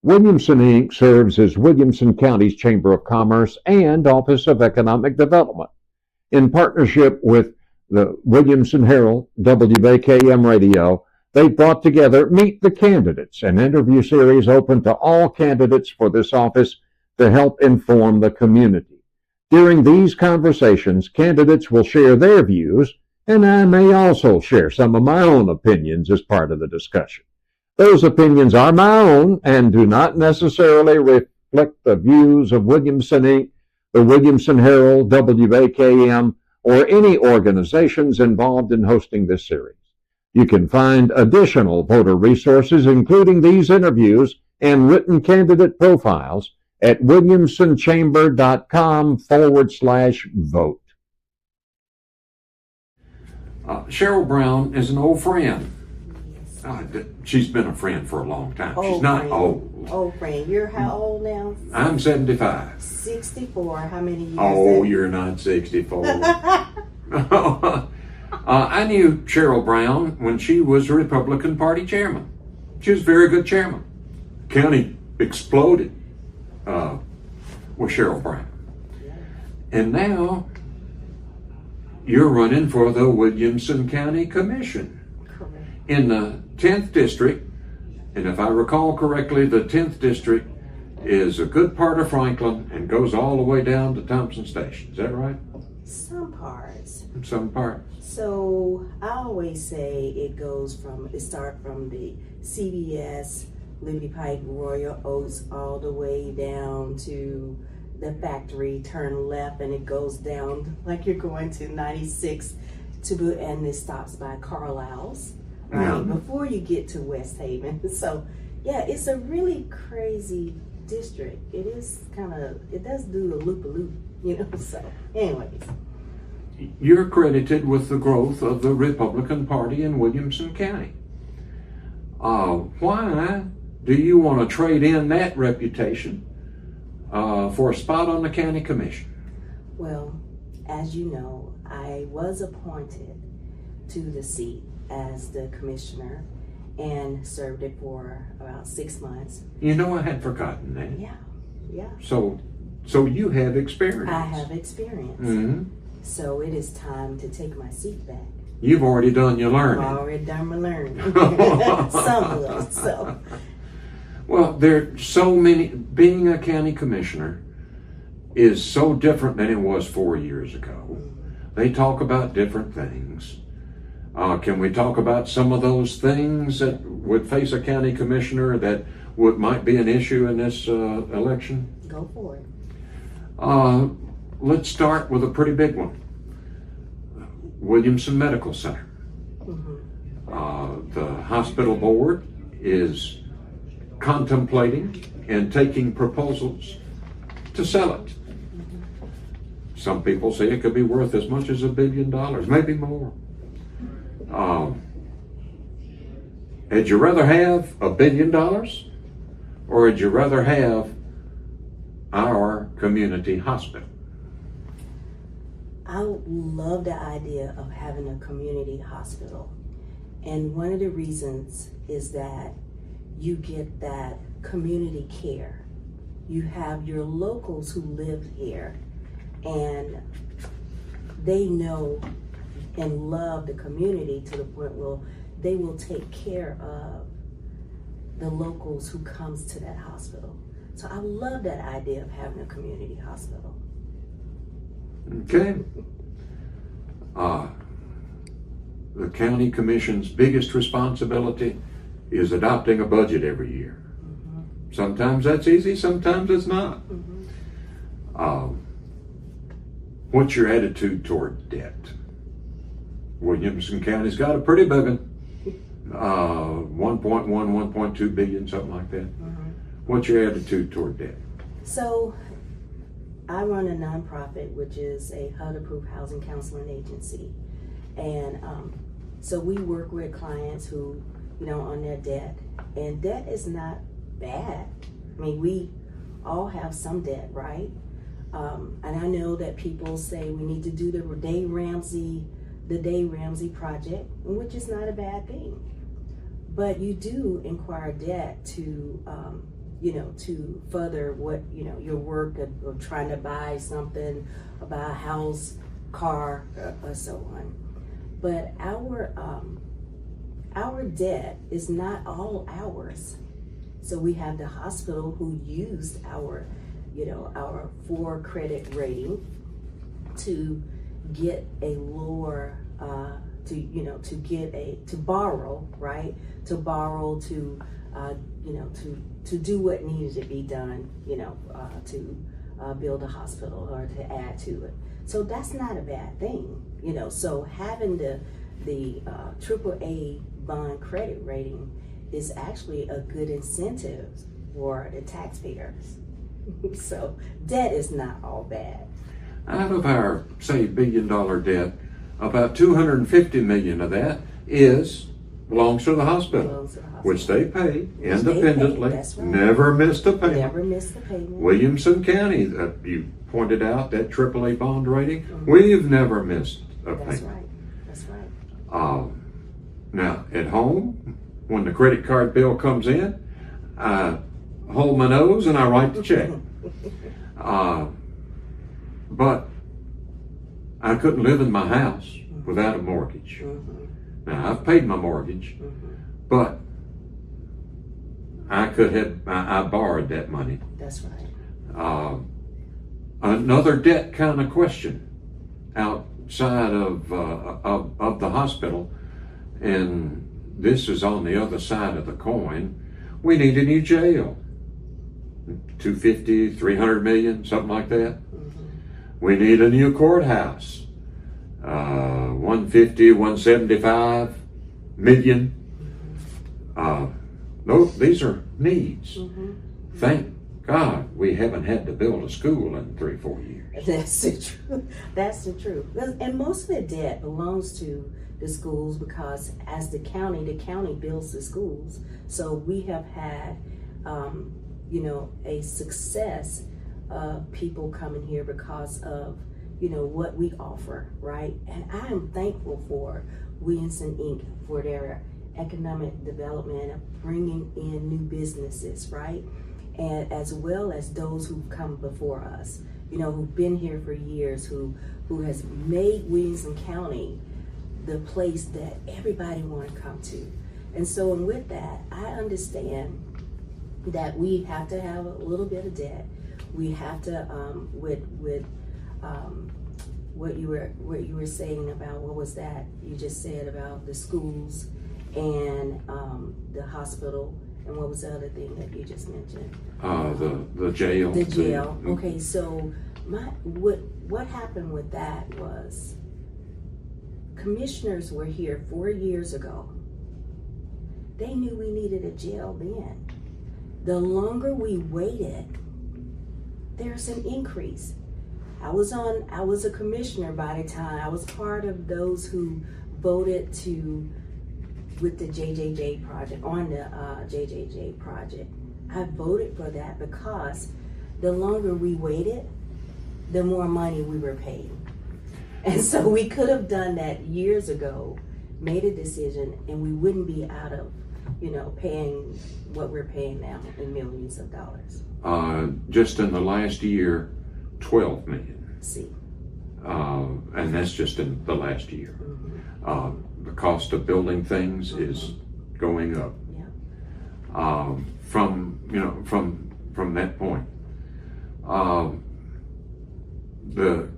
Williamson, Inc. serves as Williamson County's Chamber of Commerce and Office of Economic Development. In partnership with the Williamson Herald, WBKM Radio, they brought together Meet the Candidates, an interview series open to all candidates for this office to help inform the community. During these conversations, candidates will share their views, and I may also share some of my own opinions as part of the discussion. Those opinions are my own and do not necessarily reflect the views of Williamson, Inc., the Williamson Herald, WBKM, or any organizations involved in hosting this series. You can find additional voter resources, including these interviews and written candidate profiles, at williamsonchamber.com/vote. Cheryl Brown is an old friend. She's been a friend for a long time. She's not friend. old. Old friend. You're how old now? I'm 75. 64. How many years? Oh, you're not 64. I knew Cheryl Brown when she was Republican Party chairman. She was a very good chairman. County exploded with Cheryl Brown. And now you're running for the Williamson County Commission. Correct. In the 10th district, and if I recall correctly, the 10th district is a good part of Franklin and goes all the way down to Thompson Station. Is that right? Some parts. Some parts. So I always say it starts from the CBS, Liberty Pike, Royal Oaks, all the way down to the factory, turn left, and it goes down like you're going to 96 and it stops by Carlisle's. Right, yeah. Before you get to West Haven. So, yeah, it's a really crazy district. It does do a loop-a-loop, so anyways. You're credited with the growth of the Republican Party in Williamson County. Why do you want to trade in that reputation for a spot on the county commission? Well, as you know, I was appointed to the seat as the commissioner and served it for about 6 months. I had forgotten that. Yeah. So you have experience. I have experience. Mm-hmm. So it is time to take my seat back. You've already done your learning. I've already done my learning. Some of it, so. Well, there's so many. Being a county commissioner is so different than it was 4 years ago. They talk about different things. Can we talk about some of those things that would face a county commissioner that might be an issue in this election? Go for it. Let's start with a pretty big one. Williamson Medical Center. Mm-hmm. The hospital board is contemplating and taking proposals to sell it. Mm-hmm. Some people say it could be worth as much as $1 billion, maybe more. Would you rather have $1 billion, or would you rather have our community hospital? I love the idea of having a community hospital. And one of the reasons is that you get that community care. You have your locals who live here, and they know and love the community to the point where they will take care of the locals who comes to that hospital. So I love that idea of having a community hospital. Okay. The county commission's biggest responsibility is adopting a budget every year. Mm-hmm. Sometimes that's easy, sometimes it's not. Mm-hmm. What's your attitude toward debt? Williamson County's got a pretty big one. 1.1, 1.2 billion, something like that. Mm-hmm. What's your attitude toward debt? So I run a nonprofit, which is a HUD-approved housing counseling agency. And so we work with clients who, on their debt. And debt is not bad. I mean, we all have some debt, right? And I know that people say we need to do the Dave Ramsey project, which is not a bad thing. But you do acquire debt to to further what, your work of trying to buy something, buy a house, car, or so on. But our debt is not all ours. So we have the hospital who used our 4 credit rating to get a lower, to borrow, right? To borrow to do what needed to be done, to build a hospital or to add to it. So that's not a bad thing, So having the AAA bond credit rating is actually a good incentive for the taxpayers. So debt is not all bad. Out of our, say, $1 billion debt, about $250 million of that belongs to the hospital, which they pay independently. That's right. Never missed a payment. Never missed a payment. Williamson County, you pointed out that AAA bond rating, we've never missed a payment. That's right. That's right. Now, at home, when the credit card bill comes in, I hold my nose and I write the check. But I couldn't live in my house without a mortgage. Now, I've paid my mortgage, but I borrowed that money. That's right. Another debt kind of question outside of the hospital, and this is on the other side of the coin. We need a new jail. 250, 300 million, something like that. We need a new courthouse. 150, 175 million. These are needs. Thank God we haven't had to build a school in 3-4 years. That's the truth. That's the truth. And most of the debt belongs to the schools because as the county builds the schools. So we have had, a success of people coming here because of, what we offer, right? And I am thankful for Williamson Inc. for their economic development of bringing in new businesses, right? And as well as those who've come before us, who've been here for years, who has made Williamson County the place that everybody want to come to. And so, and with that, I understand that we have to have a little bit of debt. We have to, what you were saying about, what was that you just said about the schools and the hospital, and what was the other thing that you just mentioned? The jail. The jail. Okay, so what happened with that was commissioners were here 4 years ago. They knew we needed a jail then. The longer we waited, there's an increase. I was a commissioner by the time. I was part of those who voted with the JJJ project, on the JJJ project. I voted for that because the longer we waited, the more money we were paying. And so we could have done that years ago, made a decision, and we wouldn't be out of, paying what we're paying now in millions of dollars. Just in the last year, 12 million. See. And that's just in the last year. The cost of building things is going up. Yeah. From that point. The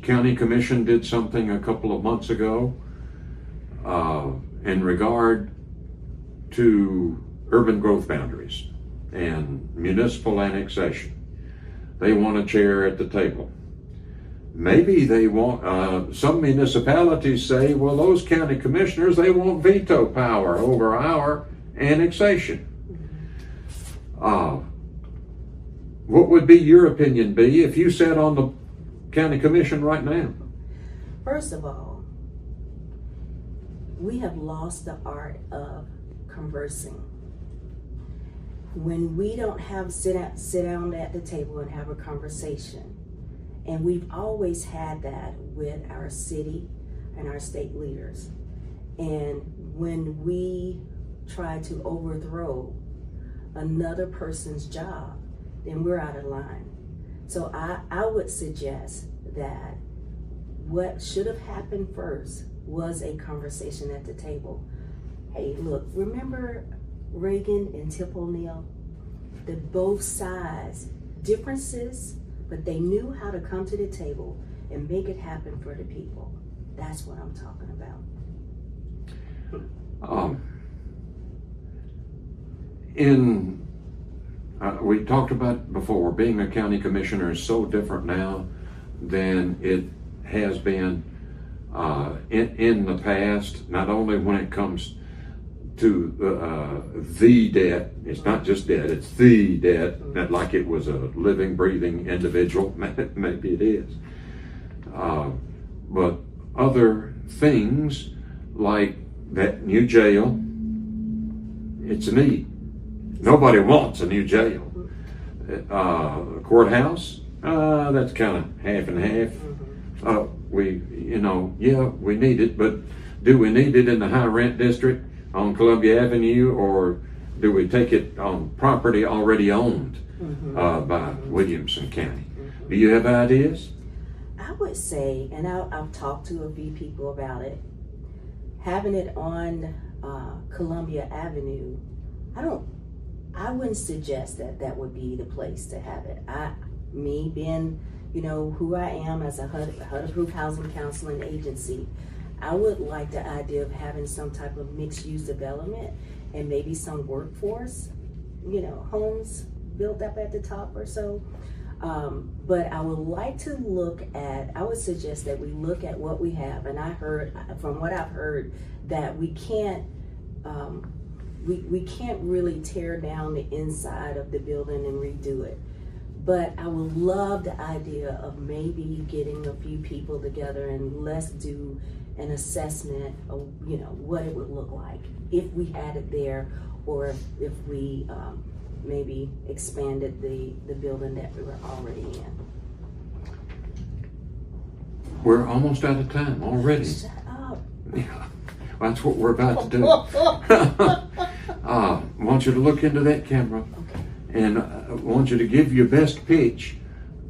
county commission did something a couple of months ago in regard to urban growth boundaries and municipal annexation. They want a chair at the table. Maybe they want, some municipalities say, well, those county commissioners, they want veto power over our annexation. What would be your opinion be if you sat on the county commission right now? First of all, we have lost the art of conversing. When we don't sit down at the table and have a conversation, and we've always had that with our city and our state leaders. And when we try to overthrow another person's job, then we're out of line. So I would suggest that what should have happened first was a conversation at the table. Hey, look, remember Reagan and Tip O'Neill? That both sides, differences, but they knew how to come to the table and make it happen for the people. That's what I'm talking about. We talked about before, being a county commissioner is so different now than it has been in the past, not only when it comes to the debt. It's not just debt, it's the debt, not like it was a living, breathing individual. Maybe it is. But other things like that new jail, it's a need. Nobody wants a new jail. Courthouse, that's kind of half and half. We need it, but do we need it in the high rent district on Columbia Avenue, or do we take it on property already owned by Williamson County? Do you have ideas? I would say, and I've talked to a few people about it, having it on Columbia Avenue, I wouldn't suggest that would be the place to have it. Me being, who I am as a HUD-approved housing counseling agency, I would like the idea of having some type of mixed-use development and maybe some workforce, homes built up at the top or so. But I would like to I would suggest that we look at what we have. And from what I've heard, that we can't really tear down the inside of the building and redo it. But I would love the idea of maybe getting a few people together and let's do an assessment of, what it would look like if we had it there, or if we maybe expanded the building that we were already in. We're almost out of time already. Shut up. Yeah, that's what we're about to do. I want you to look into that camera, Okay. and I want you to give your best pitch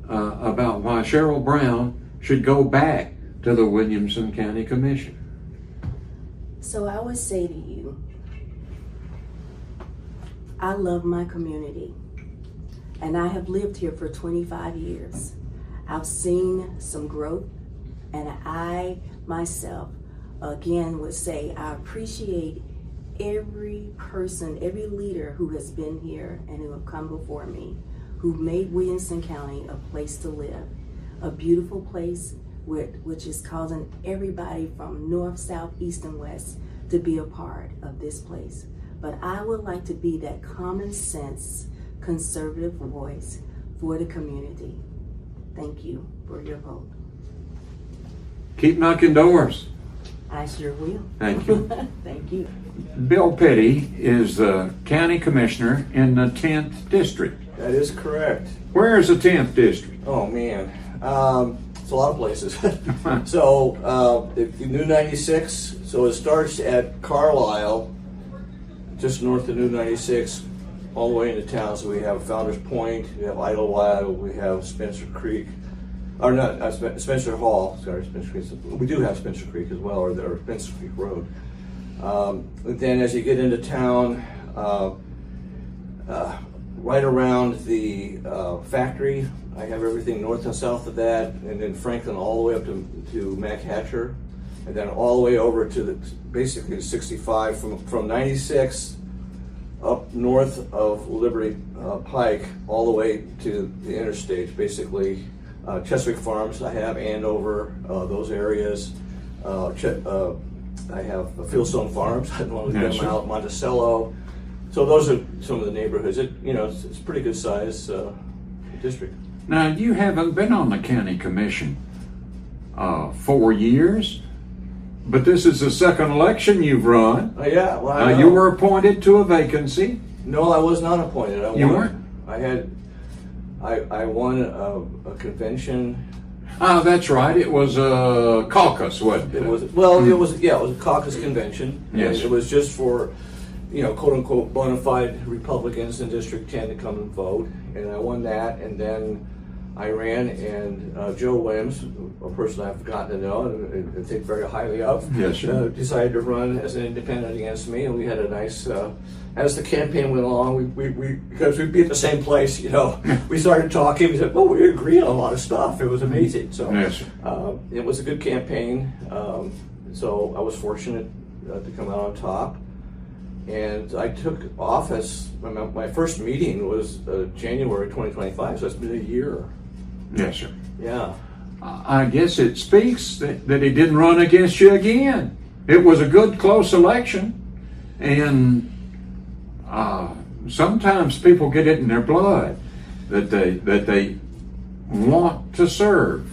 about why Cheryl Brown should go back to the Williamson County Commission. So I would say to you, I love my community, and I have lived here for 25 years. I've seen some growth, and I myself, again, would say I appreciate every person, every leader who has been here and who have come before me, who made Williamson County a place to live, a beautiful place which is causing everybody from north, south, east, and west to be a part of this place. But I would like to be that common sense, conservative voice for the community. Thank you for your vote. Keep knocking doors. I sure will. Thank you. Thank you. Bill Petty is the county commissioner in the 10th district. That is correct. Where is the 10th district? Oh man, it's a lot of places. So the New 96. So it starts at Carlisle, just north of New 96, all the way into town. So we have Founders Point, we have Idlewild, we have Spencer Creek, or not Spencer Hall. Sorry, Spencer Creek. We do have Spencer Creek as well, or Spencer Creek Road. Then as you get into town, right around the factory, I have everything north and south of that, and then Franklin all the way up to Mac Hatcher, and then all the way over to basically 65 from 96 up north of Liberty Pike all the way to the interstate. Basically, Chesapeake Farms I have, Andover, those areas. I have Fieldstone Farms. I don't know if you out Monticello. So those are some of the neighborhoods. It's a pretty good size district. Now, you haven't been on the county commission 4 years, but this is the second election you've run. Yeah. Well, you were appointed to a vacancy. No, I was not appointed. You weren't? I won a convention. Oh, that's right. It was a caucus, wasn't it? It was a caucus convention. Yes. And it was just for, quote unquote bona fide Republicans in District 10 to come and vote, and I won that. And then I ran, and Joe Williams, a person I've gotten to know and think very highly of, Yes, sir. decided to run as an independent against me, and we had a nice. As the campaign went along, we because we'd be at the same place, we started talking. We said, "Well, we agreed on a lot of stuff." It was amazing. So Yes, sir. it was a good campaign. So I was fortunate to come out on top. And I took office, my first meeting was January 2025, so it's been a year. Yes, sir. Yeah. I guess it speaks that he didn't run against you again. It was a good, close election, and sometimes people get it in their blood that they want to serve.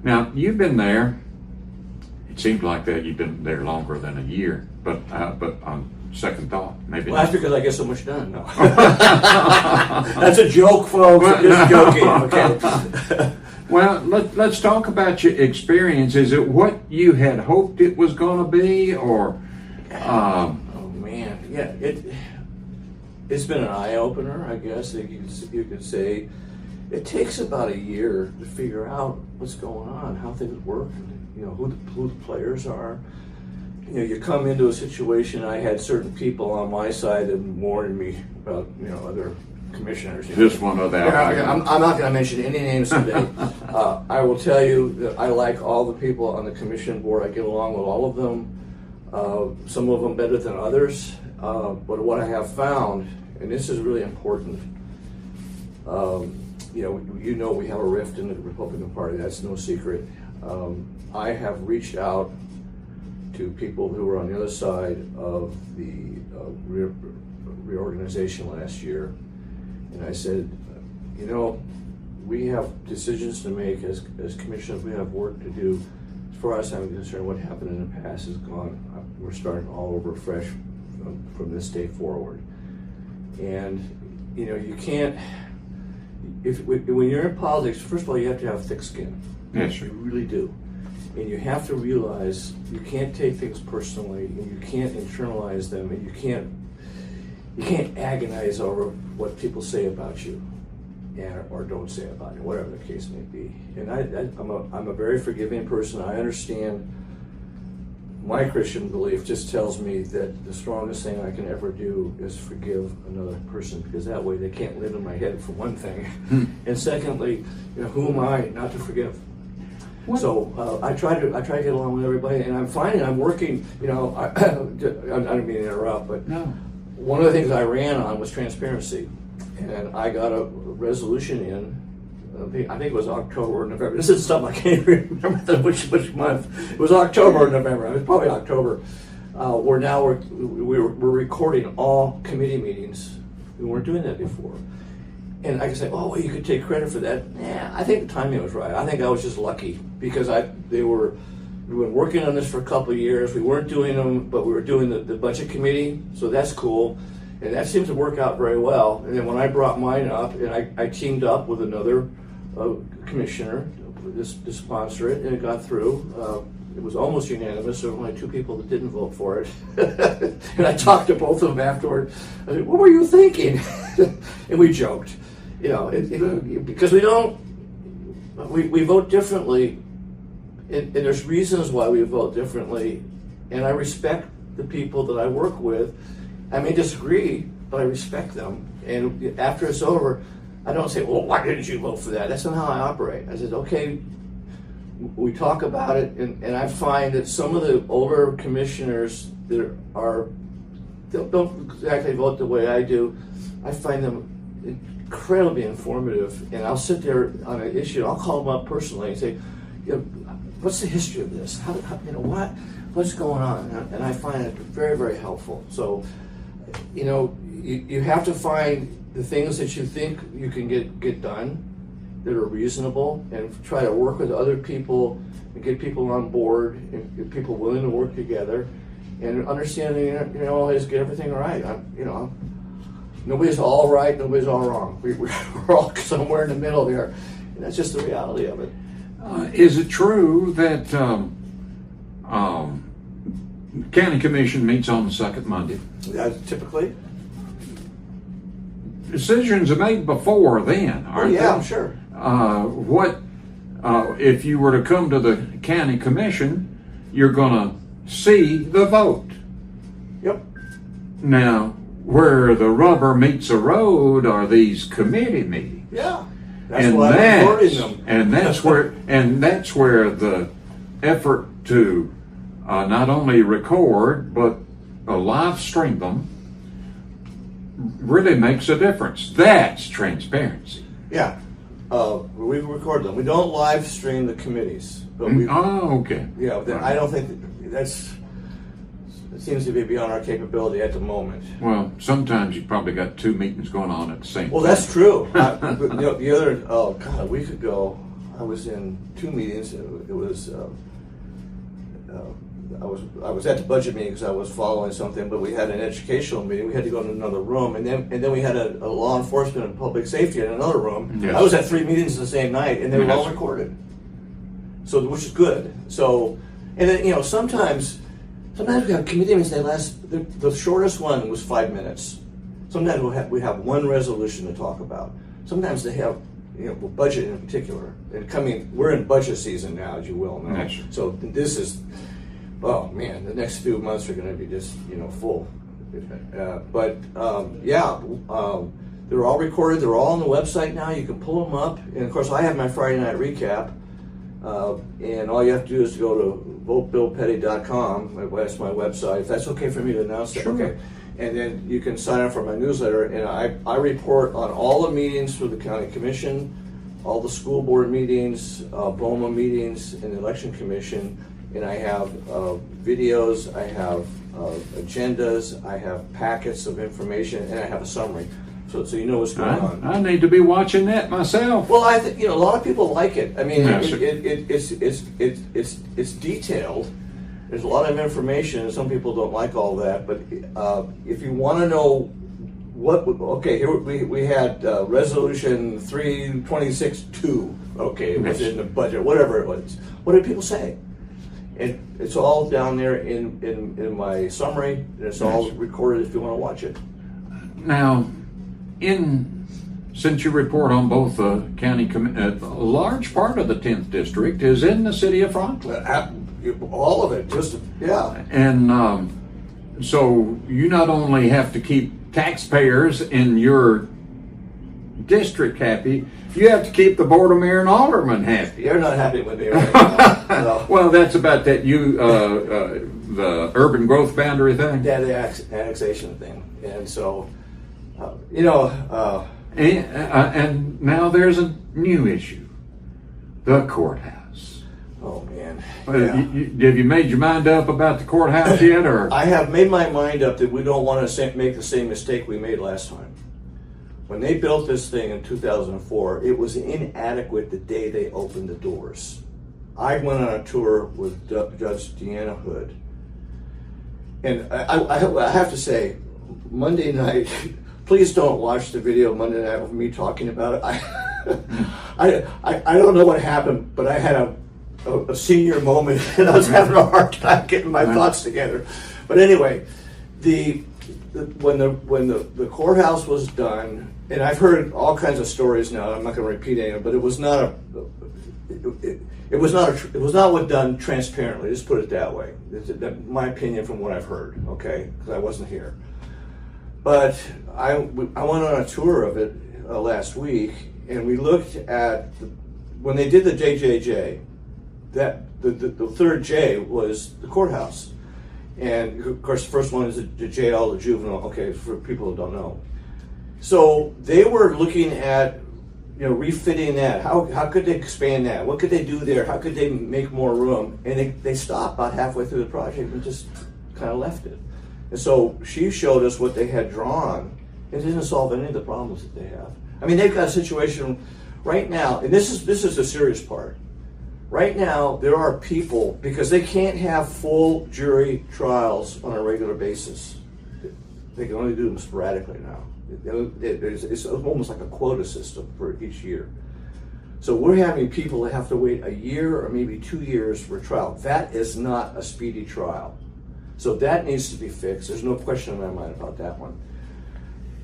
Now, you've been there. It seems like that you've been there longer than a year, but on second thought, maybe. Well, that's because I get so much done. No. That's a joke, folks. I'm just joking. Okay. Well, let's talk about your experience. Is it what you had hoped it was going to be, or? Oh man, yeah. It's been an eye opener, I guess you could say. It takes about a year to figure out what's going on, how things work, who the players are. You come into a situation. I had certain people on my side that warned me about other commissioners. Just one of that. I'm not going to mention any names today. I will tell you that I like all the people on the commission board. I get along with all of them. Some of them better than others. But what I have found, and this is really important, we have a rift in the Republican Party. That's no secret. I have reached out to people who were on the other side of the reorganization last year. And I said, we have decisions to make as commissioners. We have work to do. As far as I'm concerned, what happened in the past is gone. We're starting all over fresh from this day forward. And, you can't, when you're in politics, first of all, you have to have thick skin. Yes, you really do. And you have to realize you can't take things personally, and you can't internalize them, and you can't agonize over what people say about you, or don't say about you, whatever the case may be. And I'm a very forgiving person. I understand. My Christian belief just tells me that the strongest thing I can ever do is forgive another person, because that way they can't live in my head, for one thing, and secondly, who am I not to forgive? What? So I try to get along with everybody, and I'm finding I'm working. I don't mean to interrupt, but no. One of the things I ran on was transparency, and I got a resolution in. I think it was October or November. This is stuff I can't even remember which month. It was October or November. It was probably October. We're recording all committee meetings. We weren't doing that before. And I can say, oh, well, you could take credit for that. Yeah, I think the timing was right. I think I was just lucky, because we've been working on this for a couple of years. We weren't doing them, but we were doing the budget committee, so that's cool. And that seems to work out very well. And then when I brought mine up, and I teamed up with another commissioner to sponsor it, and it got through. It was almost unanimous. There were only 2 people that didn't vote for it. And I talked to both of them afterward. I said, what were you thinking? And we joked. Because we vote differently, and there's reasons why we vote differently, and I respect the people that I work with. I may disagree, but I respect them. And after it's over, I don't say, well, why didn't you vote for that? That's not how I operate. I said, okay, we talk about it, and I find that some of the older commissioners that don't exactly vote the way I do, I find them incredibly informative, and I'll sit there on an issue, I'll call them up personally and say, what's the history of this? What's going on? And I find it very, very helpful. So, you have to find the things that you think you can get done that are reasonable, and try to work with other people and get people on board and get people willing to work together, and understanding you don't always get everything right. Nobody's all right, nobody's all wrong. We're all somewhere in the middle there, and that's just the reality of it. Is it true that County Commission meets on the second Monday. Typically. Decisions are made before then, aren't they? I'm sure. What if you were to come to the County Commission, you're going to see the vote. Yep. Now, where the rubber meets the road are these committee meetings. Yeah. That's why I'm recording them. And that's where the effort to not only record but live stream them really makes a difference. That's transparency. Yeah. We record them. We don't live stream the committees, but we. Oh, okay. Yeah, I don't think it seems to be beyond our capability at the moment. Well, sometimes you probably got two meetings going on at the same time. Well, that's true. The other, a week ago, I was in two meetings. It was. I was at the budget meeting because I was following something, but we had an educational meeting. We had to go to another room, and then we had a law enforcement and public safety in another room. Yes. I was at three meetings the same night, and they were all recorded. So, which is good. So, and then sometimes we have committee meetings. They last. The shortest one was 5 minutes. Sometimes we have one resolution to talk about. Sometimes they have. Budget in particular, and we're in budget season now, as you well know. Yes. So this is, oh man, the next few months are going to be just full. They're all recorded. They're all on the website now. You can pull them up, and of course, I have my Friday night recap. And all you have to do is to go to votebillpetty.com. That's my website. If that's okay for me to announce that, sure. Okay. And then you can sign up for my newsletter, and I report on all the meetings for the county commission, all the school board meetings, BOMA meetings, and the election commission. And I have videos, I have agendas, I have packets of information, and I have a summary. So you know what's going on. I need to be watching that myself. Well, I think a lot of people like it. I mean, Yes. it's detailed. There's a lot of information, and some people don't like all that. But if you want to know here we had resolution 326-2. Okay, it was in the budget, whatever it was. What did people say? And it's all down there in my summary, and it's all recorded if you want to watch it. Now, since you report on both the county, a large part of the 10th district is in the city of Franklin. All of it, And so you not only have to keep taxpayers in your district happy, you have to keep the board of mayor and aldermen happy. They're not happy with me right now. No. Well, that's about that the urban growth boundary thing. Yeah, the annexation thing, and so and now there's a new issue: the courthouse. Oh man! Have you made your mind up about the courthouse yet, or? I have made my mind up that we don't want to make the same mistake we made last time. When they built this thing in 2004, it was inadequate the day they opened the doors. I went on a tour with Judge Deanna Hood, and I have to say, Monday night. Please don't watch the video Monday night of me talking about it. I don't know what happened, but I had a senior moment, and I was having a hard time getting my thoughts together. But anyway, when the courthouse was done, and I've heard all kinds of stories now. I'm not going to repeat any of them, but it was not done transparently. Just put it that way. My opinion from what I've heard. Okay, because I wasn't here. But I went on a tour of it last week, and we looked at when they did the JJJ. That the third J was the courthouse, and of course the first one is the jail, the juvenile. Okay, for people who don't know. So they were looking at refitting that. How could they expand that? What could they do there? How could they make more room? And they stopped about halfway through the project and just kind of left it. And so she showed us what they had drawn. It didn't solve any of the problems that they have. I mean, they've got a situation right now, and this is the serious part. Right now, there are people, because they can't have full jury trials on a regular basis. They can only do them sporadically now. It's almost like a quota system for each year. So we're having people that have to wait a year or maybe 2 years for trial. That is not a speedy trial. So that needs to be fixed. There's no question in my mind about that one.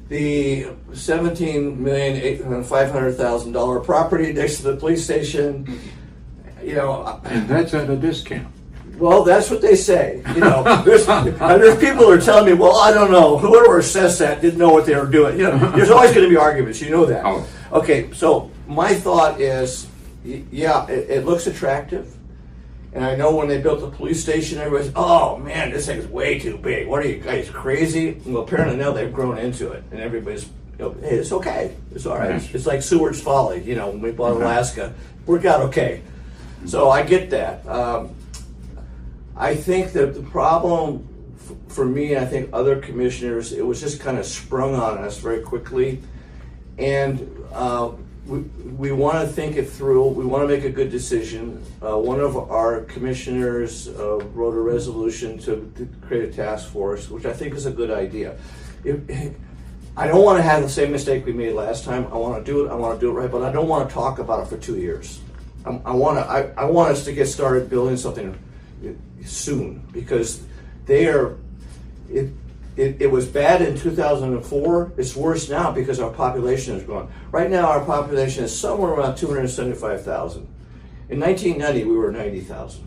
The $17,500,000 property next to the police station, you know. And that's at a discount. Well, that's what they say. You know, there's people who are telling me, well, I don't know. Whoever assessed that didn't know what they were doing. You know, there's always going to be arguments. You know that. Oh. Okay, so my thought is, yeah, it looks attractive. And I know when they built the police station, everybody's, oh man, this thing's way too big. What are you guys, crazy? Well, apparently now they've grown into it. And everybody's, you know, hey, it's okay. It's all right. It's like Seward's Folly. You know, when we bought Alaska, worked out okay. So I get that. I think that the problem for me, I think other commissioners, it was just kind of sprung on us very quickly. And we want to think it through. We want to make a good decision. One of our commissioners wrote a resolution to create a task force, which I think is a good idea. I don't want to have the same mistake we made last time. I want to do it. I want to do it right, but I don't want to talk about it for 2 years. I want us to get started building something soon, because they are. It was bad in 2004. It's worse now because our population has grown. Right now, our population is somewhere around 275,000. In 1990, we were 90,000.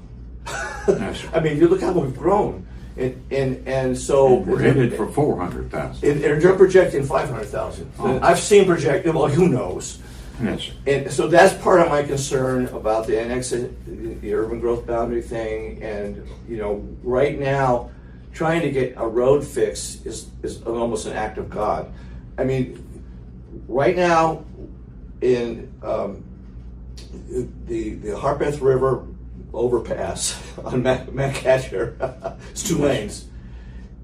I mean, you look how we've grown, and so we're headed for 400,000. And they're projecting 500,000. Oh. I've seen projected. Well, who knows? Yes. And so that's part of my concern about the the urban growth boundary thing. And you know, right now, trying to get a road fix is almost an act of God. I mean, right now in the Harpeth River overpass on Mackhatcher, it's 2 lanes,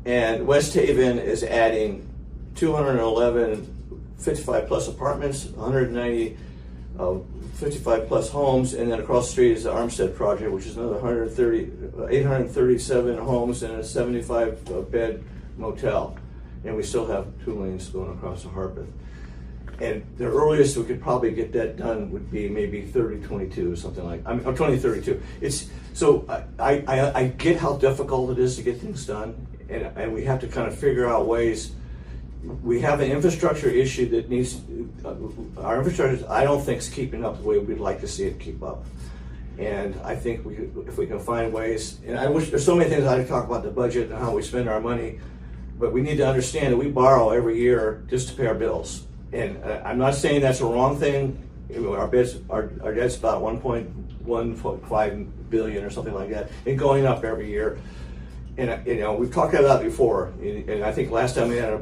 and West Haven is adding 211 55 plus apartments, 190 55 plus homes, and then across the street is the Armstead project, which is another 837 homes and a 75 bed motel. And we still have 2 lanes going across the Harpeth. And the earliest we could probably get that done would be maybe 3022 or something like, or 2032. It's so I get how difficult it is to get things done, and we have to kind of figure out ways. We have an infrastructure issue that needs, our infrastructure, I don't think, is keeping up the way we'd like to see it keep up. And I think if we can find ways, and I wish, there's so many things I could talk about the budget and how we spend our money, but we need to understand that we borrow every year just to pay our bills. And I'm not saying that's a wrong thing. Our debt's about 1.15 billion or something like that, and going up every year. And you know, we've talked about that before, and I think last time we had an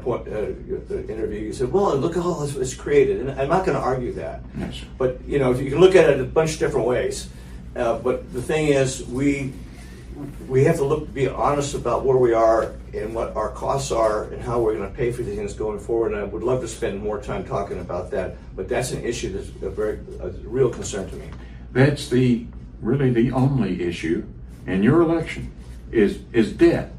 interview, you said, well, look at all this was created, and I'm not going to argue that. Yes. But you know, you can look at it a bunch of different ways. But the thing is, we have to be honest about where we are and what our costs are and how we're going to pay for these things going forward. And I would love to spend more time talking about that, but that's an issue that's a real concern to me. That's really the only issue in your election is debt.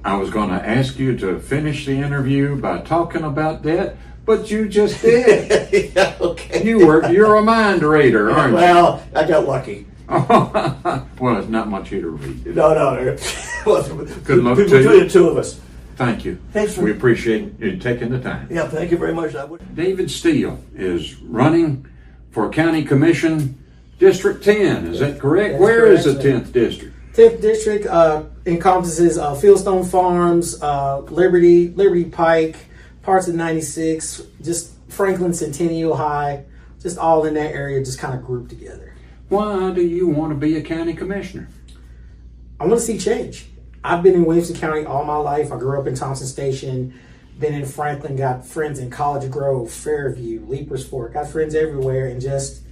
I was going to ask you to finish the interview by talking about debt, but you just did. Yeah, okay. You're a mind reader, aren't you? Well, I got lucky. Well, it's not much here to read. No. Well, Good luck to you. Between the 2 of us. Thank you. Thanks for. We appreciate you taking the time. Yeah, thank you very much. David Steele is running for County Commission District 10. Is that correct? That's Where correct, is the sir. 10th district? 10th district encompasses Fieldstone Farms, Liberty Pike, parts of 96, just Franklin Centennial High, just all in that area, just kind of grouped together. Why do you want to be a county commissioner? I want to see change. I've been in Williamson County all my life. I grew up in Thompson Station, been in Franklin, got friends in College Grove, Fairview, Leapers Fork, got friends everywhere, and just,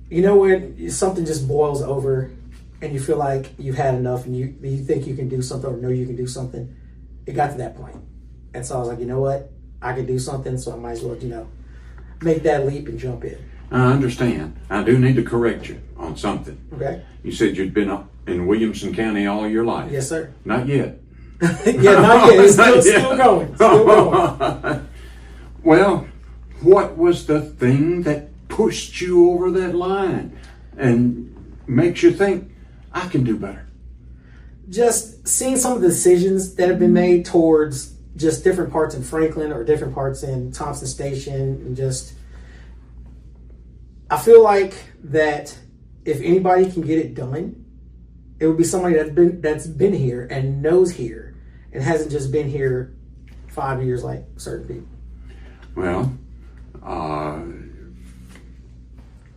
you know, when something just boils over and you feel like you've had enough and you think you can do something or know you can do something, it got to that point. And so I was like, you know what? I can do something, so I might as well, make that leap and jump in. I understand. I do need to correct you on something. Okay? You said you'd been in Williamson County all your life. Yes, sir. Not yet. Yeah, not yet. It's still going. Still going. Well, what was the thing that pushed you over that line and makes you think, I can do better? just seeing some of the decisions that have been made towards just different parts in Franklin or different parts in Thompson Station, and just, I feel like that if anybody can get it done, it would be somebody that's been here and knows here and hasn't just been here 5 years like certain people. Well,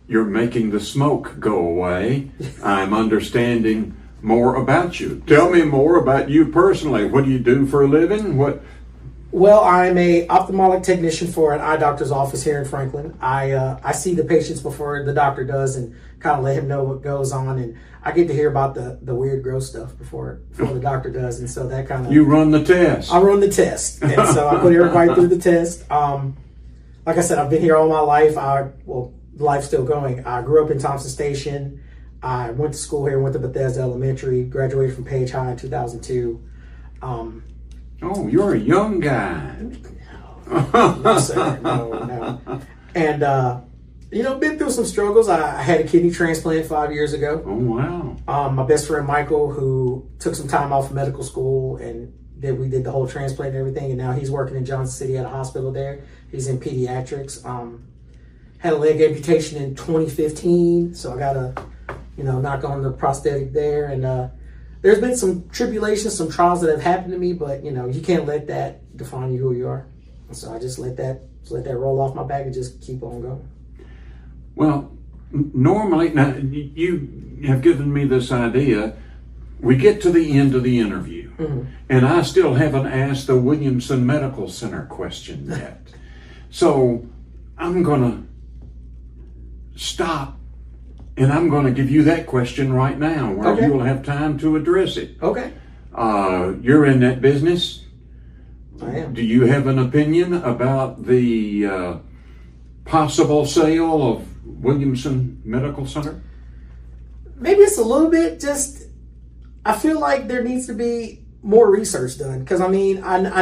you're making the smoke go away. I'm understanding more about you. Tell me more about you personally. What do you do for a living? Well, I'm a ophthalmic technician for an eye doctor's office here in Franklin. I see the patients before the doctor does and kind of let him know what goes on, and I get to hear about the weird, gross stuff before the doctor does, and so that kind of... You run the test. I run the test, and so I put everybody through the test. Like I said, I've been here all my life. Life's still going. I grew up in Thompson Station. I went to school here, went to Bethesda Elementary, graduated from Page High in 2002. Oh, you're a young guy. No, sir. No. And, been through some struggles. I had a kidney transplant 5 years ago. Oh, wow. My best friend, Michael, who took some time off of medical school, and we did the whole transplant and everything, and now he's working in Johnson City at a hospital there. He's in pediatrics. Had a leg amputation in 2015, so I got to, knock on the prosthetic there. And there's been some tribulations, some trials that have happened to me, but you can't let that define you who you are. So I just let that roll off my back and just keep on going. Well, normally, now you have given me this idea. We get to the end of the interview, and I still haven't asked the Williamson Medical Center question yet. So I'm going to stop, and I'm going to give you that question right now, where Okay. you will have time to address it. Okay. You're in that business. I am. Do you have an opinion about the possible sale of Williamson Medical Center? Maybe it's a little bit just, I feel like there needs to be more research done. Because, I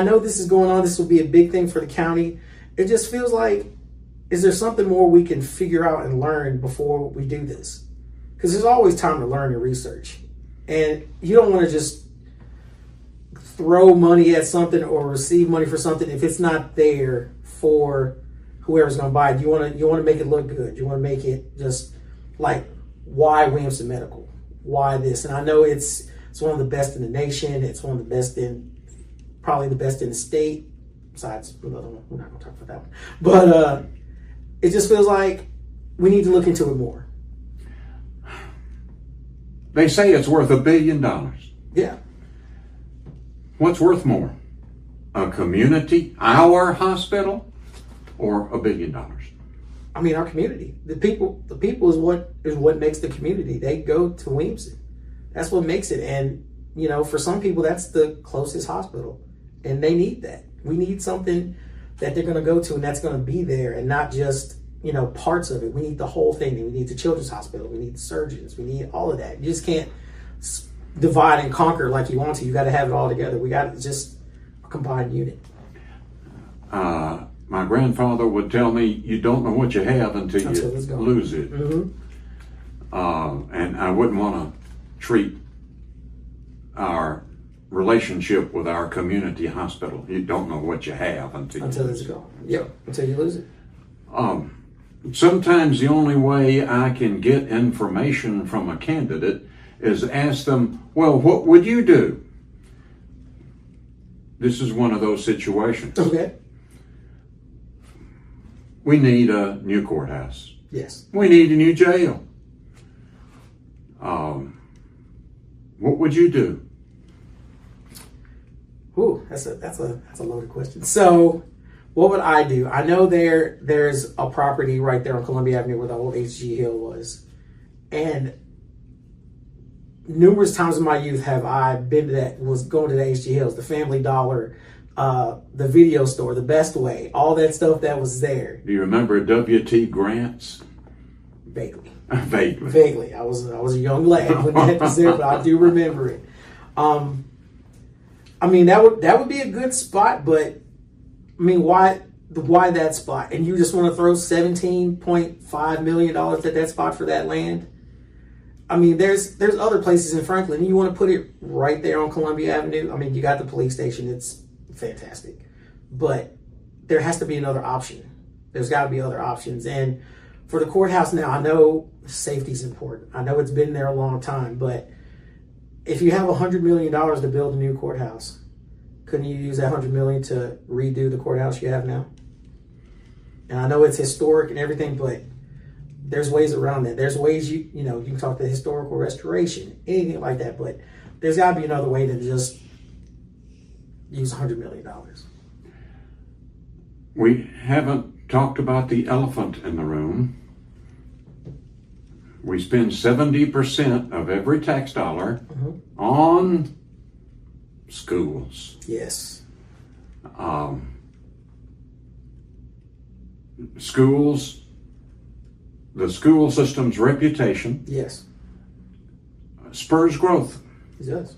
know this is going on. This will be a big thing for the county. It just feels like, is there something more we can figure out and learn before we do this? Because there's always time to learn and research. And you don't want to just throw money at something or receive money for something if it's not there for whoever's going to buy it. You want to make it look good. You want to make it just like, why Williamson Medical? Why this? And I know it's one of the best in the nation. It's one of the best probably the best in the state. Besides another one, we're not going to talk about that one. But it just feels like we need to look into it more. They say it's worth $1 billion. Yeah. What's worth more? A community, our hospital, or $1 billion? Our community. The people is what makes the community. They go to Williamson. That's what makes it. And, for some people, that's the closest hospital. And they need that. We need something that they're going to go to and that's going to be there, and not just, parts of it. We need the whole thing. We need the children's hospital. We need the surgeons. We need all of that. You just can't divide and conquer like you want to. You got to have it all together. We got just a combined unit. My grandfather would tell me, you don't know what you have until you lose it. Mm-hmm. And I wouldn't want to treat our relationship with our community hospital. You don't know what you have until it's gone. Yep, until you lose it. Sometimes the only way I can get information from a candidate is ask them, well, what would you do? This is one of those situations. Okay. We need a new courthouse. Yes. We need a new jail. What would you do? Ooh, that's a loaded question. So, what would I do? I know there's a property right there on Columbia Avenue where the old HG Hill was, and numerous times in my youth have I been to that. Was going to the HG Hills, the Family Dollar, the video store, the Best Way, all that stuff that was there. Do you remember W.T. Grant's? Vaguely. Vaguely. I was a young lad when that was there, but I do remember it. That would be a good spot, but why that spot? And you just want to throw $17.5 million at that spot for that land? I mean, there's other places in Franklin. You want to put it right there on Columbia Avenue. I mean, you got the police station. It's fantastic. But there has to be another option. There's got to be other options. And for the courthouse now, I know safety is important. I know it's been there a long time. But if you have $100 million to build a new courthouse, couldn't you use that $100 million to redo the courthouse you have now? And I know it's historic and everything, but there's ways around that. There's ways you can talk to historical restoration, anything like that. But there's got to be another way than just use $100 million. We haven't talked about the elephant in the room. We spend 70% of every tax dollar on schools. Yes. Schools, the school system's reputation Yes. spurs growth. It does.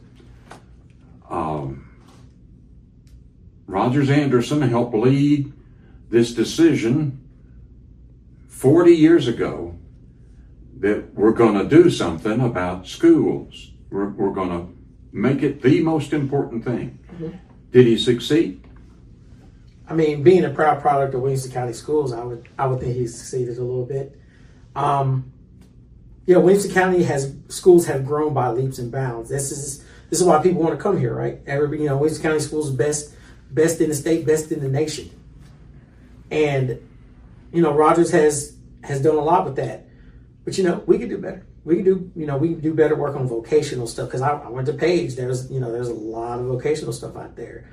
Rogers Anderson helped lead this decision 40 years ago that we're going to do something about schools. We're going to make it the most important thing. Did he succeed? I mean, being a proud product of Williamson County Schools, I would think he succeeded a little bit. Williamson County schools have grown by leaps and bounds. This is why people want to come here, right? Williamson County Schools is best in the state, best in the nation. And Rogers has done a lot with that. But we could do better. We can do better work on vocational stuff, because I went to Page. There's a lot of vocational stuff out there.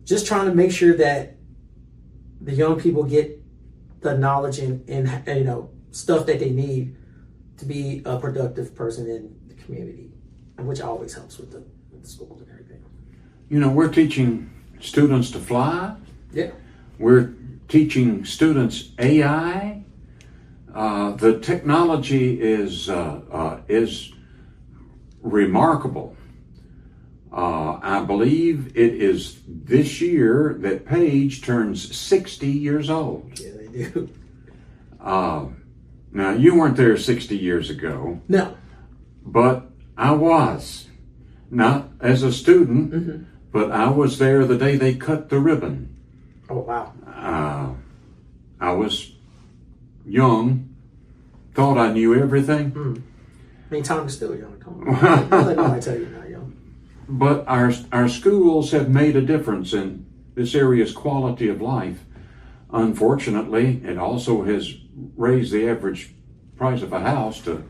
Just trying to make sure that the young people get the knowledge and stuff that they need to be a productive person in the community, which always helps with the schools and everything. We're teaching students to fly. Yeah. We're teaching students AI. The technology is remarkable. I believe it is this year that Paige turns 60 years old. Yeah, they do. Now, you weren't there 60 years ago. No. But I was. Not as a student, but I was there the day they cut the ribbon. Oh, wow. I was young, thought I knew everything. I mean, Tom is still young. I tell you, you're not young. But our schools have made a difference in this area's quality of life. Unfortunately, it also has raised the average price of a house to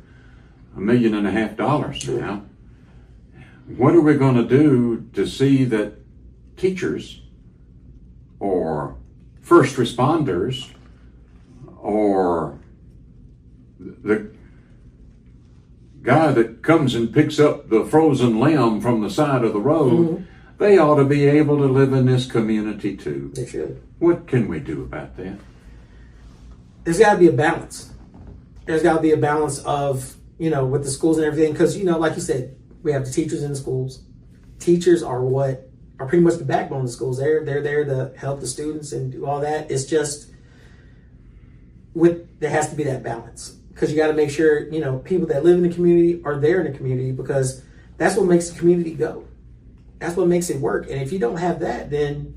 $1.5 million now. What are we going to do to see that teachers or first responders or the guy that comes and picks up the frozen limb from the side of the road, they ought to be able to live in this community too? They should. What can we do about that? There's got to be a balance. There's got to be a balance of, with the schools and everything. Because, like you said, we have the teachers in the schools. Teachers are pretty much the backbone of the schools. They're there to help the students and do all that. It's just, there has to be that balance. Because you got to make sure, people that live in the community are there in the community, because that's what makes the community go. That's what makes it work. And if you don't have that, then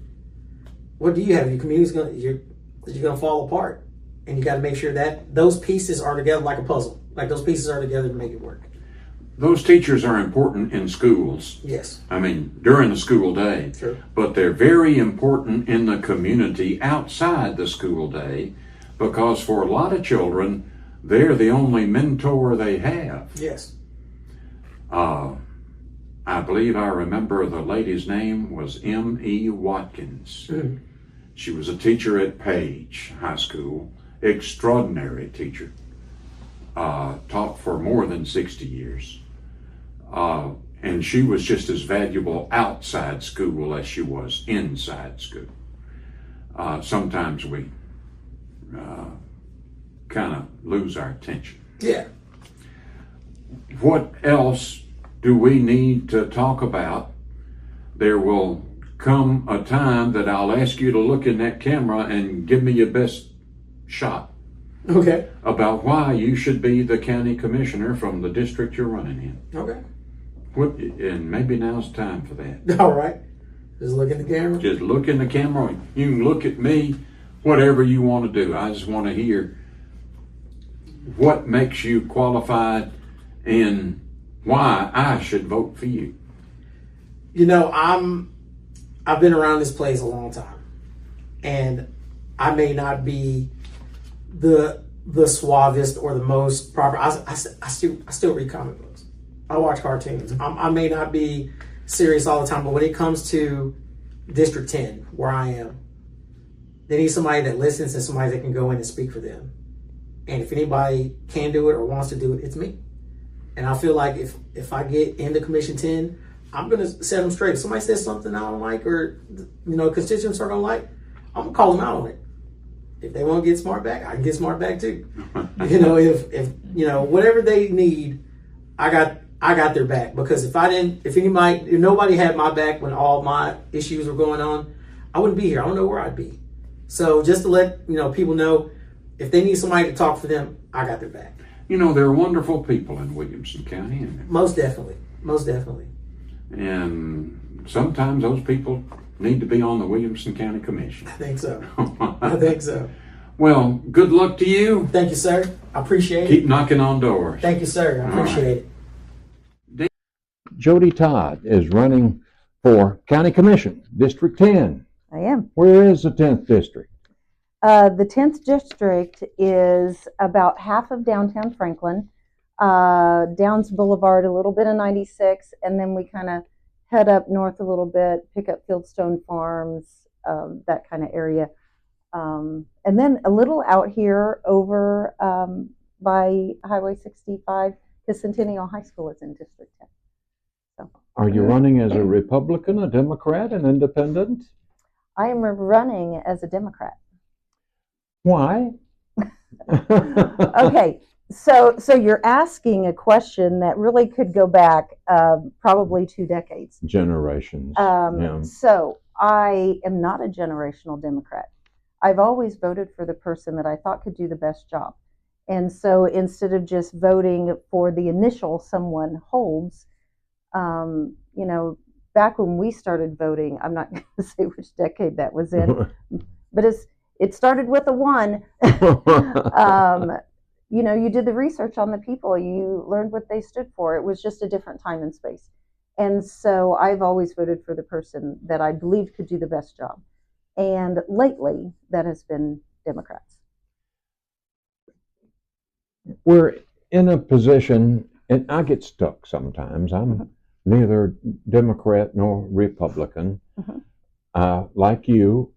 what do you have? Your community's you're going to fall apart. And you got to make sure that those pieces are together like a puzzle. Like those pieces are together to make it work. Those teachers are important in schools. Yes. I mean, during the school day. Sure. But they're very important in the community outside the school day, because for a lot of children, they're the only mentor they have. Yes. I believe I remember the lady's name was M.E. Watkins. She was a teacher at Page High School. Extraordinary teacher. Taught for more than 60 years. And she was just as valuable outside school as she was inside school. Sometimes we kind of lose our attention. Yeah. What else do we need to talk about? There will come a time that I'll ask you to look in that camera and give me your best shot. Okay. about why you should be the county commissioner from the district you're running in. Okay. And maybe now's the time for that. All right. Just look in the camera. Just look in the camera. You can look at me, whatever you want to do. I just want to hear what makes you qualified and why I should vote for you. You know, I've been around this place a long time, and I may not be the suavest or the most proper. I still read comic books. I watch cartoons. I may not be serious all the time, but when it comes to District 10, where I am, they need somebody that listens and somebody that can go in and speak for them. And if anybody can do it or wants to do it, it's me. And I feel like if I get into Commission 10, I'm going to set them straight. If somebody says something I don't like or, constituents are going to like, I'm going to call them out on it. If they want to get smart back, I can get smart back too. If whatever they need, I got their back. Because if nobody had my back when all my issues were going on, I wouldn't be here. I don't know where I'd be. So just to let people know, if they need somebody to talk for them, I got their back. There are wonderful people in Williamson County. Most definitely. And sometimes those people need to be on the Williamson County Commission. I think so. Well, good luck to you. Thank you, sir. I appreciate it. Keep knocking on doors. Thank you, sir. I appreciate it. Jody Todd is running for County Commission, District 10. I am. Where is the 10th district? The 10th district is about half of downtown Franklin, Downs Boulevard, a little bit of 96, and then we kind of head up north a little bit, pick up Fieldstone Farms, that kind of area. And then a little out here over by Highway 65, because Centennial High School is in District 10. So, Are you running as a Republican, a Democrat, an independent? I am running as a Democrat. Why? Okay, so you're asking a question that really could go back probably 2 decades. Generations. Yeah. So I am not a generational Democrat. I've always voted for the person that I thought could do the best job. And so instead of just voting for the initial someone holds, back when we started voting, I'm not going to say which decade that was in, but it started with a 1. You did the research on the people. You learned what they stood for. It was just a different time and space. And so I've always voted for the person that I believed could do the best job. And lately, that has been Democrats. We're in a position, and I get stuck sometimes. I'm neither Democrat nor Republican. Like you,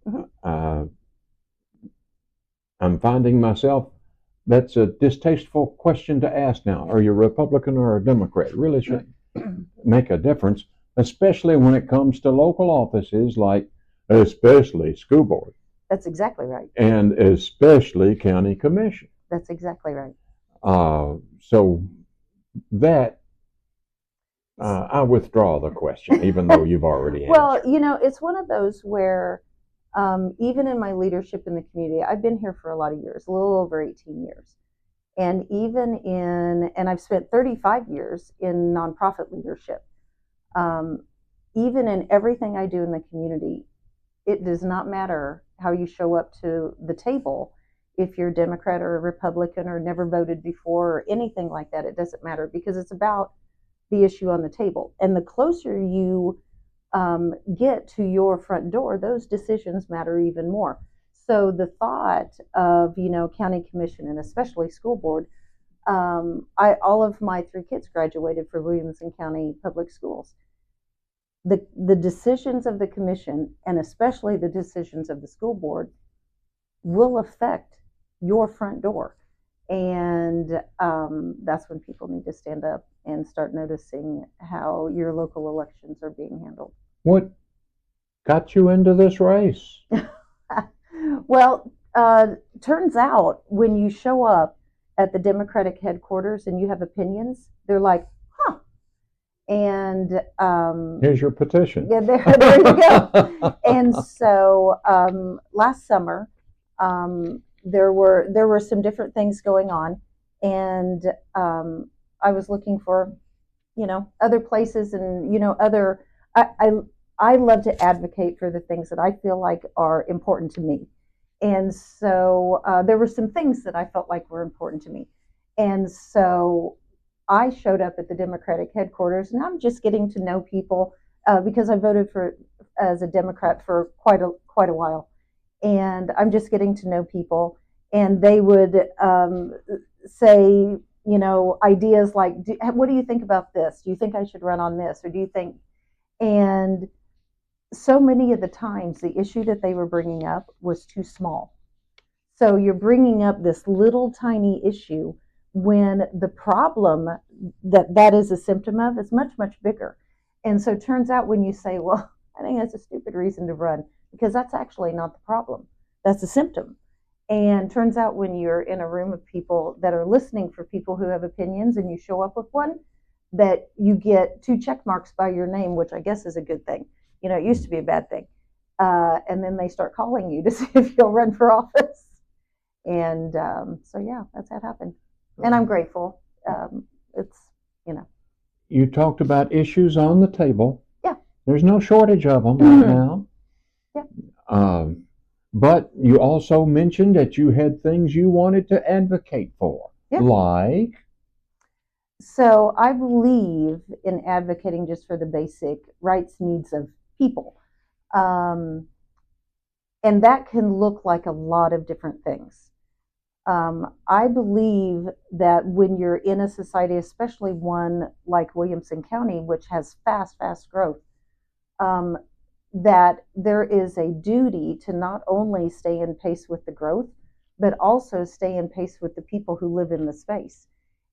I'm finding myself, that's a distasteful question to ask now. Are you a Republican or a Democrat? It really should make a difference, especially when it comes to local offices, like especially school board. That's exactly right. And especially county commission. That's exactly right. So that, I withdraw the question, even though you've already answered. Well, it's one of those where even in my leadership in the community, I've been here for a lot of years, a little over 18 years. And and I've spent 35 years in nonprofit leadership. Even in everything I do in the community, it does not matter how you show up to the table. If you're a Democrat or a Republican or never voted before or anything like that, it doesn't matter, because it's about the issue on the table. And the closer you get to your front door, those decisions matter even more. So the thought of, county commission and especially school board, all of my 3 kids graduated from Williamson County Public Schools. The decisions of the commission, and especially the decisions of the school board, will affect your front door. And that's when people need to stand up and start noticing how your local elections are being handled. What got you into this race? Well, turns out when you show up at the Democratic headquarters and you have opinions, they're like, huh. And here's your petition. Yeah, there you go. And so last summer, there were some different things going on, and I was looking for, other places, and other. I love to advocate for the things that I feel like are important to me, and so there were some things that I felt like were important to me, and so I showed up at the Democratic headquarters, and I'm just getting to know people because I voted for as a Democrat for quite a while, and I'm just getting to know people, and they would say, ideas like, "What do you think about this? Do you think I should run on this, or do you think?" And so many of the times, the issue that they were bringing up was too small. So you're bringing up this little tiny issue when the problem that is a symptom of is much, much bigger. And so it turns out when you say, well, I think that's a stupid reason to run, because that's actually not the problem. That's a symptom. And turns out when you're in a room of people that are listening for people who have opinions, and you show up with one, that you get 2 check marks by your name, which I guess is a good thing. It used to be a bad thing. And then they start calling you to see if you'll run for office. And so, yeah, that's how it happened. And I'm grateful. It's. You talked about issues on the table. Yeah. There's no shortage of them right now. Yeah. But you also mentioned that you had things you wanted to advocate for. Yeah. Like? So I believe in advocating just for the basic rights needs of people. And that can look like a lot of different things. I believe that when you're in a society, especially one like Williamson County, which has fast growth, that there is a duty to not only stay in pace with the growth, but also stay in pace with the people who live in the space.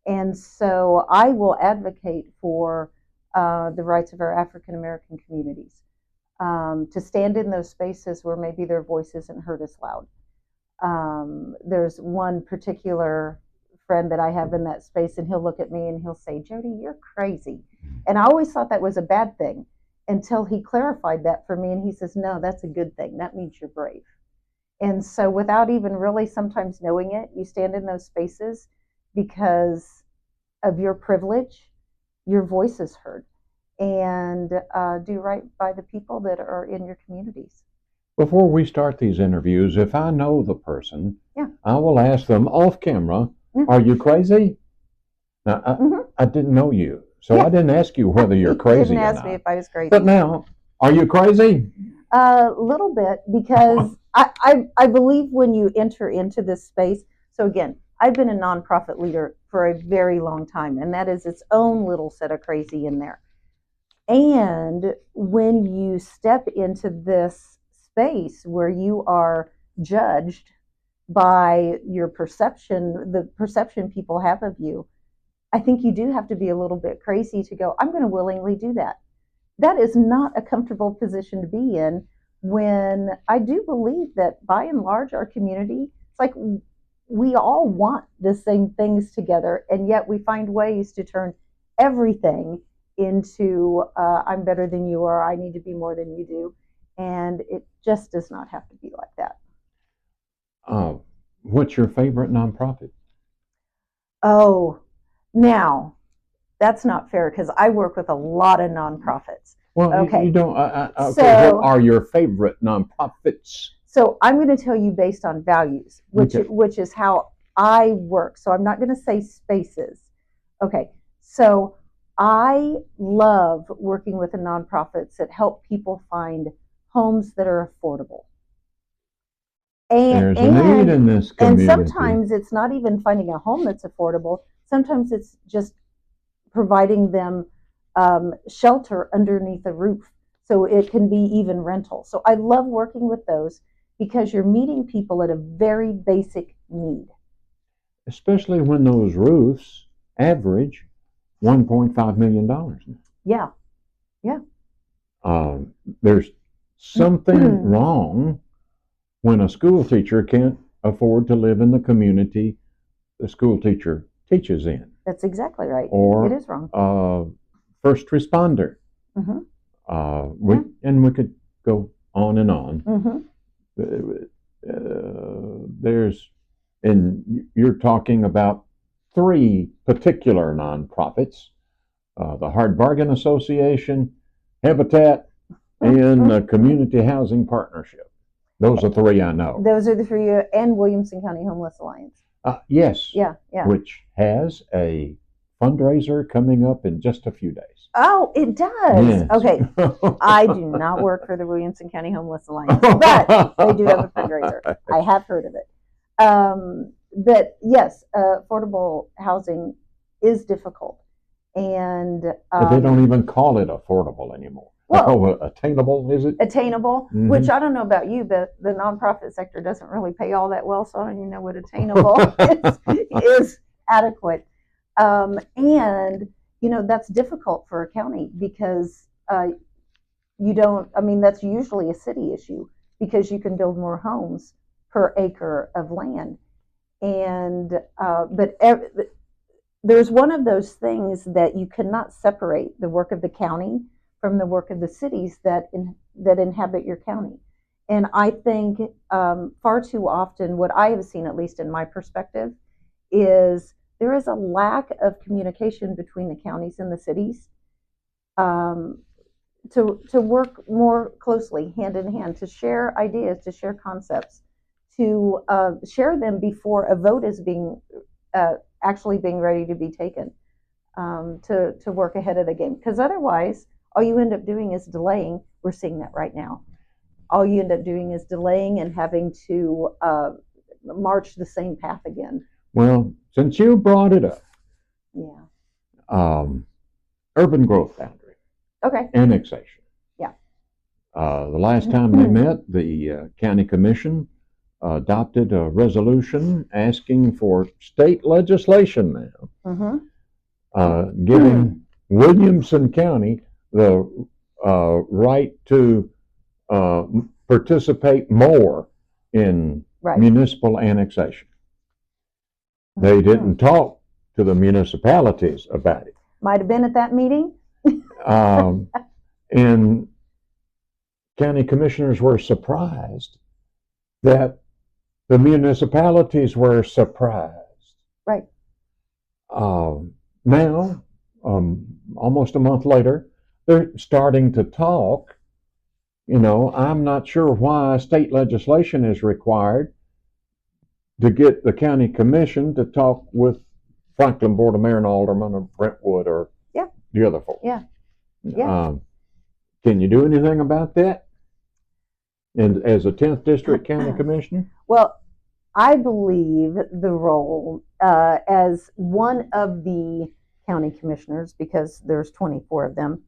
And so I will advocate for the rights of our African American communities, to stand in those spaces where maybe their voice isn't heard as loud. There's one particular friend that I have in that space, and he'll look at me and he'll say, "Jody, you're crazy." And I always thought that was a bad thing until he clarified that for me, and he says, "No, that's a good thing. That means you're brave." And so without even really sometimes knowing it, you stand in those spaces because of your privilege, your voice is heard, and do right by the people that are in your communities. Before we start these interviews, if I know the person, Yeah. I will ask them off camera, Mhm. "Are you crazy?" Now, Mhm. I didn't know you, so Yeah. I didn't ask you whether you're You crazy didn't or ask not. me if I was crazy. But now, are you crazy? A little bit, because I believe when you enter into this space, so again, I've been a nonprofit leader for a very long time, and that is its own little set of crazy in there. And when you step into this space where you are judged by your perception, the perception people have of you, I think you do have to be a little bit crazy to go, I'm going to willingly do that. That is not a comfortable position to be in, when I do believe that by and large our community, it's like we all want the same things together, and yet we find ways to turn everything into I'm better than you, or I need to be more than you do. And it just does not have to be like that. What's your favorite nonprofit? Oh, now that's not fair, because I work with a lot of nonprofits. Well, Okay. you don't. Okay, So- what are your favorite nonprofits? So I'm going to tell you based on values, which Okay. which is how I work. So I'm not going to say spaces. Okay. So I love working with the nonprofits that help people find homes that are affordable. There's a need in this community. And sometimes it's not even finding a home that's affordable. Sometimes it's just providing them shelter underneath a roof, so it can be even rental. So I love working with those, because you're meeting people at a very basic need. Especially when those roofs average $1.5 million. Yeah. There's something wrong when a school teacher can't afford to live in the community the school teacher teaches in. That's exactly right. Or it is wrong. First responder. Mm-hmm. And we could go on and on. Mm-hmm. There's And you're talking about three particular nonprofits, the Hard Bargain Association, Habitat, and the Community Housing Partnership. Those are three I know. Those are the three, and Williamson County Homeless Alliance. Yes. Yeah, yeah. Which has a fundraiser coming up in just a few days. Oh, it does. Yes. Okay. I do not work for the Williamson County Homeless Alliance, but they do have a fundraiser. I have heard of it. But yes, affordable housing is difficult. And but they don't even call it affordable anymore. Well, attainable, is it? Attainable, which I don't know about you, but the nonprofit sector doesn't really pay all that well, so I don't even know what attainable is adequate. And, you know, that's difficult for a county because you don't, I mean, that's usually a city issue because you can build more homes per acre of land. And, there's one of those things that you cannot separate the work of the county from the work of the cities that inhabit your county. And I think far too often, what I have seen, at least in my perspective, is there is a lack of communication between the counties and the cities to work more closely, hand in hand, to share ideas, to share concepts, to share them before a vote is being actually being ready to be taken, to work ahead of the game. Because otherwise, all you end up doing is delaying. We're seeing that right now. All you end up doing is delaying and having to march the same path again. Well, since you brought it up, yeah, urban growth boundary, okay, annexation. Yeah. The last time they met, the county commission adopted a resolution asking for state legislation now, giving Williamson County the right to participate more in municipal annexation. They didn't talk to the municipalities about it. Might have been at that meeting. And county commissioners were surprised that the municipalities were surprised. Right. Now, almost a month later, they're starting to talk. You know, I'm not sure why state legislation is required to get the county commission to talk with Franklin Board of Mayor and Alderman or Brentwood or the other folks. Yeah. Yeah. Can you do anything about that? And as a 10th District County Commissioner? Well, I believe the role as one of the county commissioners, because there's 24 of them,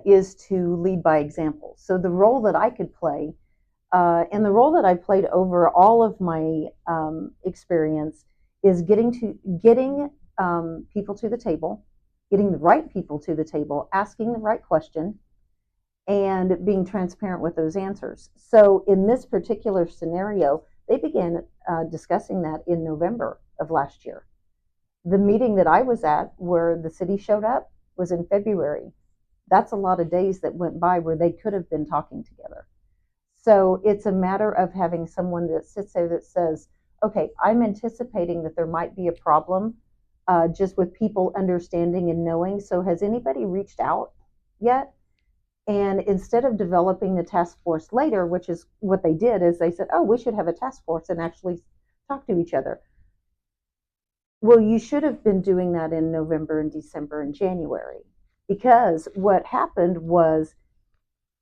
is to lead by example. So the role that I could play, and the role that I played over all of my experience, is getting people to the table, getting the right people to the table, asking the right question, and being transparent with those answers. So in this particular scenario, they began discussing that in November of last year. The meeting that I was at where the city showed up was in February. That's a lot of days that went by where they could have been talking together. So it's a matter of having someone that sits there that says, okay, I'm anticipating that there might be a problem just with people understanding and knowing. So has anybody reached out yet? And instead of developing the task force later, which is what they did, is they said, oh, we should have a task force and actually talk to each other. Well, you should have been doing that in November and December and January, because what happened was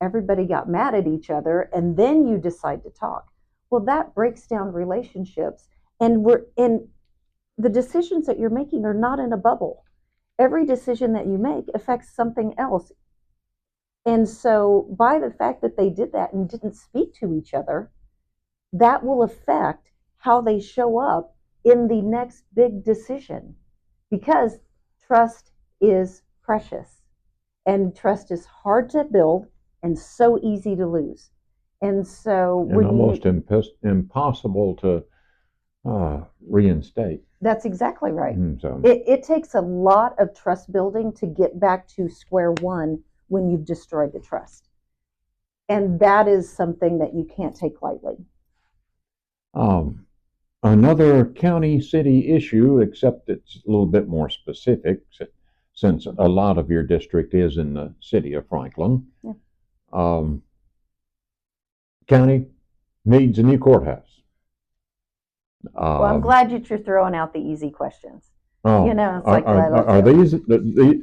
everybody got mad at each other and then you decide to talk. Well, that breaks down relationships, and the decisions that you're making are not in a bubble. Every decision that you make affects something else. And so by the fact that they did that and didn't speak to each other, that will affect how they show up in the next big decision, because trust is precious and trust is hard to build and so easy to lose. And so and almost impossible to reinstate. That's exactly right. So it takes a lot of trust building to get back to square one when you've destroyed the trust. And that is something that you can't take lightly. Another county city issue, except it's a little bit more specific, since a lot of your district is in the city of Franklin. Yeah. County needs a new courthouse. Well, I'm glad that you're throwing out the easy questions. Oh, You know, it's like, are these?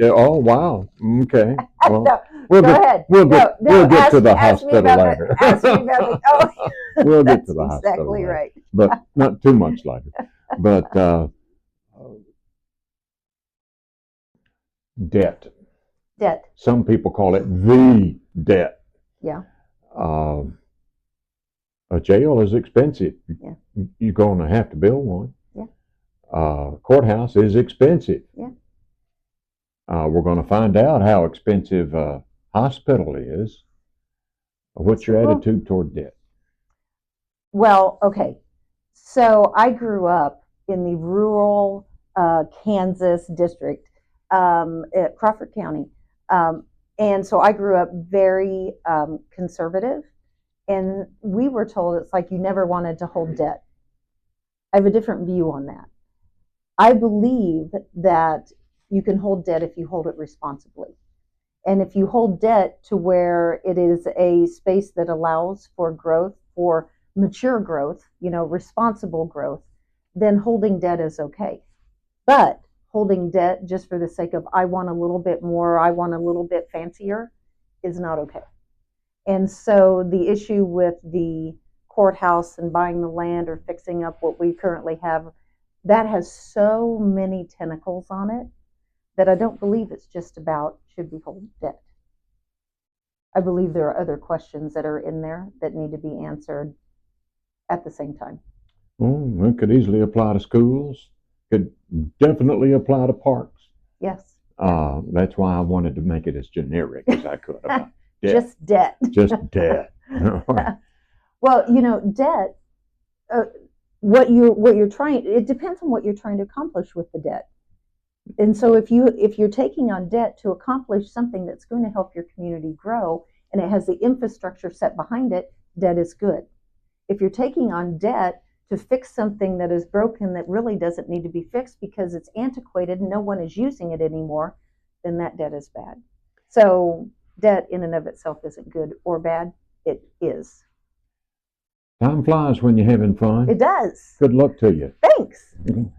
Oh, wow. Okay. Well, No, we'll go ahead. We'll get, we'll get to the ask me hospital about later. Ask me about it. Oh, We'll get that's to the hospital exactly later. right. But not too much later. But debt. Debt. Some people call it the debt. Yeah. A jail is expensive. Yeah. You're going to have to build one. Yeah. Courthouse is expensive. Yeah. We're going to find out how expensive hospital is. What's your attitude toward debt? Well, okay. So I grew up in the rural Kansas district at Crawford County. And so I grew up very conservative. And we were told it's like you never wanted to hold debt. I have a different view on that. I believe that you can hold debt if you hold it responsibly. And if you hold debt to where it is a space that allows for growth, for mature growth, responsible growth, then holding debt is okay. But holding debt just for the sake of, I want a little bit more, I want a little bit fancier, is not okay. And so the issue with the courthouse and buying the land or fixing up what we currently have, that has so many tentacles on it that I don't believe it's just about should we hold debt. I believe there are other questions that are in there that need to be answered at the same time. Well, it could easily apply to schools. Could definitely apply to parks. Yes. That's why I wanted to make it as generic as I could about debt. Just debt. Just debt. Well, debt. What you're trying. It depends on what you're trying to accomplish with the debt. And so if you're taking on debt to accomplish something that's going to help your community grow and it has the infrastructure set behind it, debt is good. If you're taking on debt to fix something that is broken that really doesn't need to be fixed because it's antiquated and no one is using it anymore, then that debt is bad. So debt in and of itself isn't good or bad. It is. Time flies when you're having fun. It does. Good luck to you. Thanks. Mhm.